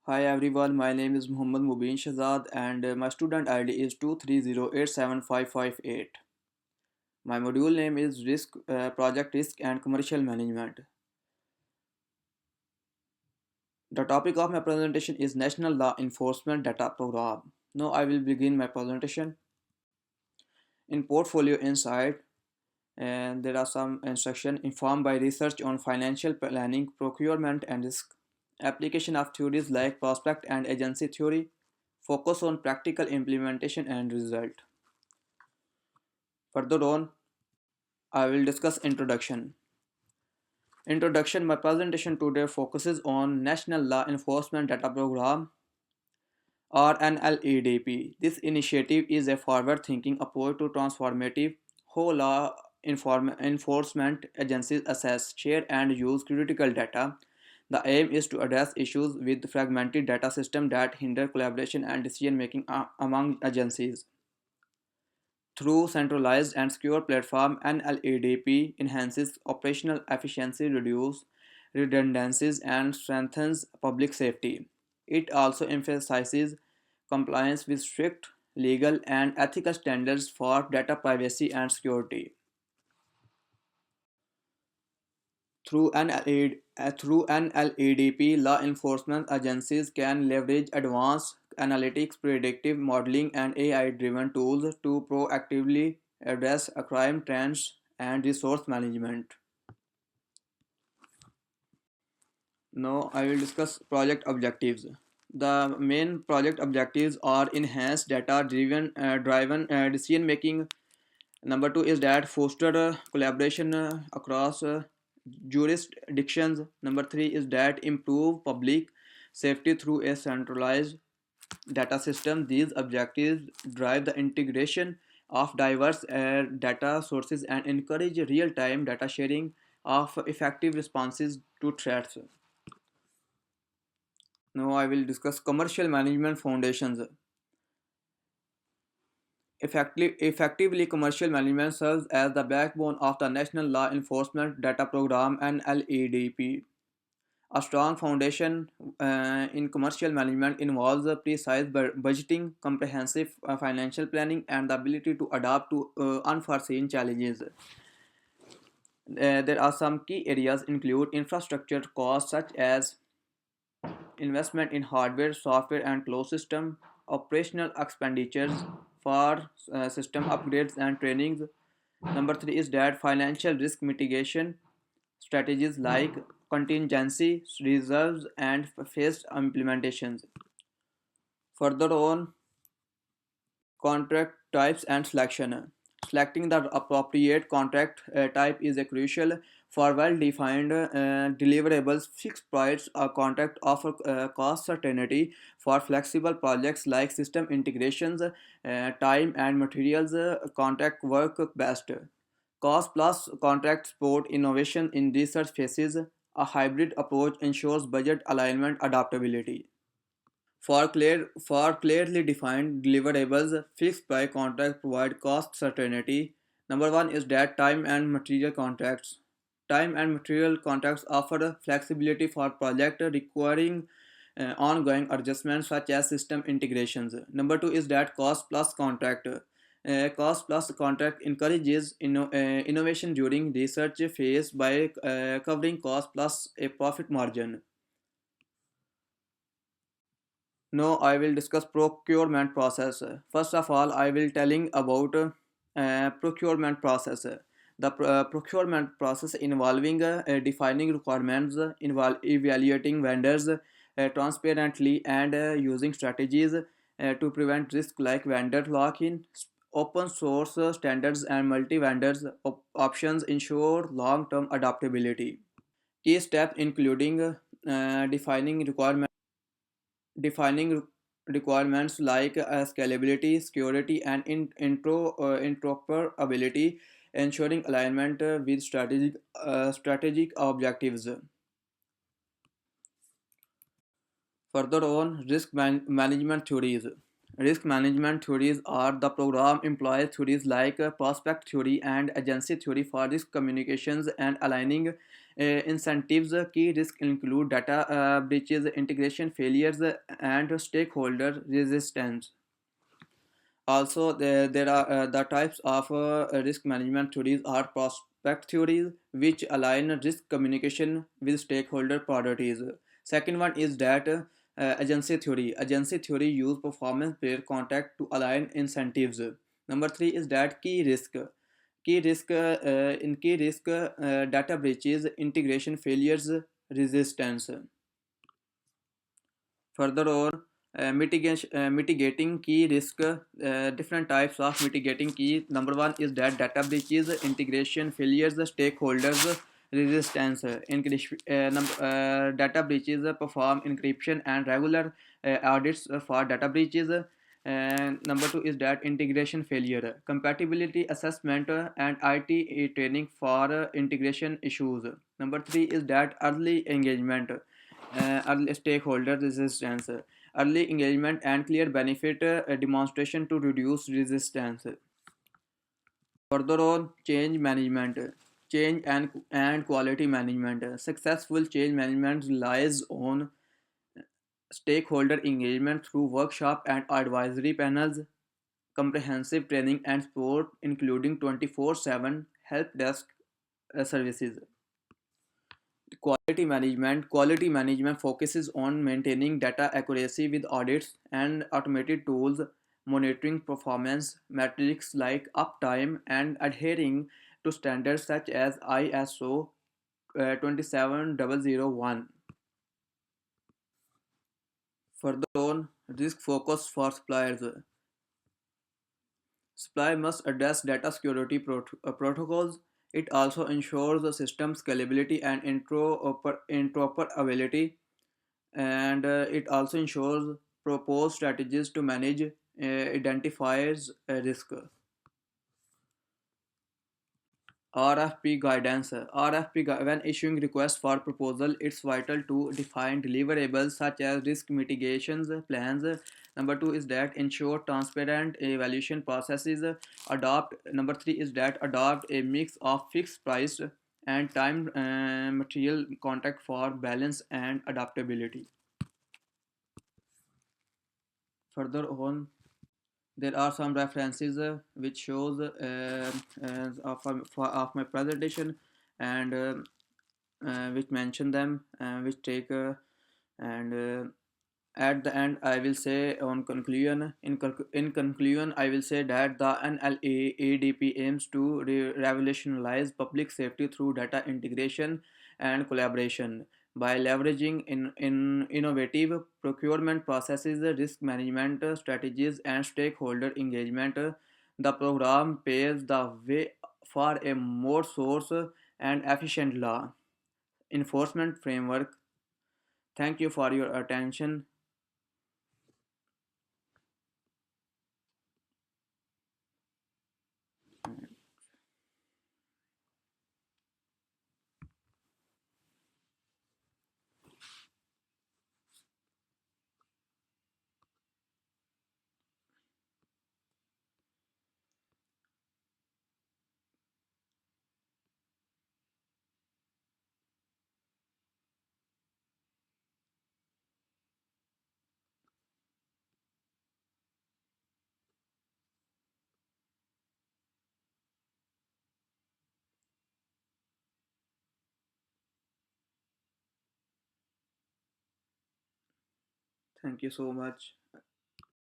Hi everyone, my name is Muhammad Mubin Shahzad and my student ID is 230875558. My module name is Project Risk and Commercial Management. The topic of my presentation is National Law Enforcement Data Program. Now I will begin my presentation. In Portfolio Insight, and there are some instructions informed by research on financial planning, procurement and risk. Application of theories like prospect and agency theory. Focus on practical implementation and result. Further on, I will discuss introduction. My presentation today focuses on National Law Enforcement Data Program or NLEDP. This initiative is a forward-thinking approach to transformative whole law enforcement agencies assess, share and use critical data. The aim is to address issues with fragmented data systems that hinder collaboration and decision making among agencies. Through centralized and secure platform, NLEDP enhances operational efficiency, reduces redundancies, and strengthens public safety. It also emphasizes compliance with strict legal and ethical standards for data privacy and security. Through NLEDP, law enforcement agencies can leverage advanced analytics, predictive modeling, and AI-driven tools to proactively address crime trends and resource management. Now, I will discuss project objectives. The main project objectives are enhanced data driven decision making. Number two is that foster collaboration across jurisdictions. Number three is that improve public safety through a centralized data system. These objectives drive the integration of diverse data sources and encourage real-time data sharing of effective responses to threats. Now I will discuss commercial management foundations. Effectively, commercial management serves as the backbone of the National Law Enforcement Data Program (NLEDP). A strong foundation in commercial management involves precise budgeting, comprehensive financial planning, and the ability to adapt to unforeseen challenges. There are some key areas include infrastructure costs such as investment in hardware, software, and closed system, operational expenditures for system upgrades and trainings. Number three is that financial risk mitigation strategies like contingency reserves and phased implementations. Further on, contract types and selection. Selecting the appropriate contract type is a crucial for well-defined deliverables. Fixed price contract offer cost certainty for flexible projects like system integrations, time and materials. Contract work best. Cost plus contract support innovation in research phases. A hybrid approach ensures budget alignment adaptability. For clearly defined deliverables, fixed price contracts provide cost certainty. Number one is that time and material contracts. Time and material contracts offer flexibility for projects requiring ongoing adjustments such as system integrations. Number two is that cost plus contract. Cost plus contract encourages innovation during research phase by covering cost plus a profit margin. Now I will discuss procurement process. First of all, I will telling about procurement process. The procurement process involving defining requirements, evaluating vendors transparently, and using strategies to prevent risk like vendor lock-in. Open source standards and multi-vendors options ensure long-term adaptability. Key steps including defining requirements like scalability, security, and interoperability, ensuring alignment with strategic objectives. Further on, management theories. Risk management theories are the program employs theories like prospect theory and agency theory for risk communications and aligning incentives. Key risks include data breaches, integration failures, and stakeholder resistance. Also, there are the types of risk management theories are prospect theories, which align risk communication with stakeholder priorities. Second one is that agency theory. Agency theory use performance pair contact to align incentives. Number three is that key risk. Key risk, data breaches, integration failures, resistance. Further on, mitigating key risk, different types of mitigating key. Number one is that data breaches, integration failures, stakeholders resistance. Data breaches perform encryption and regular audits for data breaches. And number two is that integration failure, compatibility assessment and IT training for integration issues. Number three is that early engagement, early stakeholder resistance, early engagement and clear benefit demonstration to reduce resistance. Further on, change management, and quality management. Successful change management relies on stakeholder engagement through workshop and advisory panels, comprehensive training and support, including 24/7 help desk services. Quality management focuses on maintaining data accuracy with audits and automated tools, monitoring performance metrics like uptime, and adhering to standards such as ISO 27001. Further on, risk focus for suppliers. Supply must address data security protocols. It also ensures the system scalability and interoperability, and it also ensures proposed strategies to manage identifies risk. RFP guidance. When issuing requests for proposal, it's vital to define deliverables such as risk mitigations plans. Number two is that ensure transparent evaluation processes. Adopt. Number three is that adopt a mix of fixed price and time material contract for balance and adaptability. Further on, there are some references which shows of my presentation, and which mention them, which take and at the end I will say on conclusion, in conclusion I will say that the NLAADP aims to revolutionize public safety through data integration and collaboration by leveraging in innovative procurement processes, risk management strategies, and stakeholder engagement. The program paves the way for a more source and efficient law enforcement framework. Thank you for your attention. Thank you so much.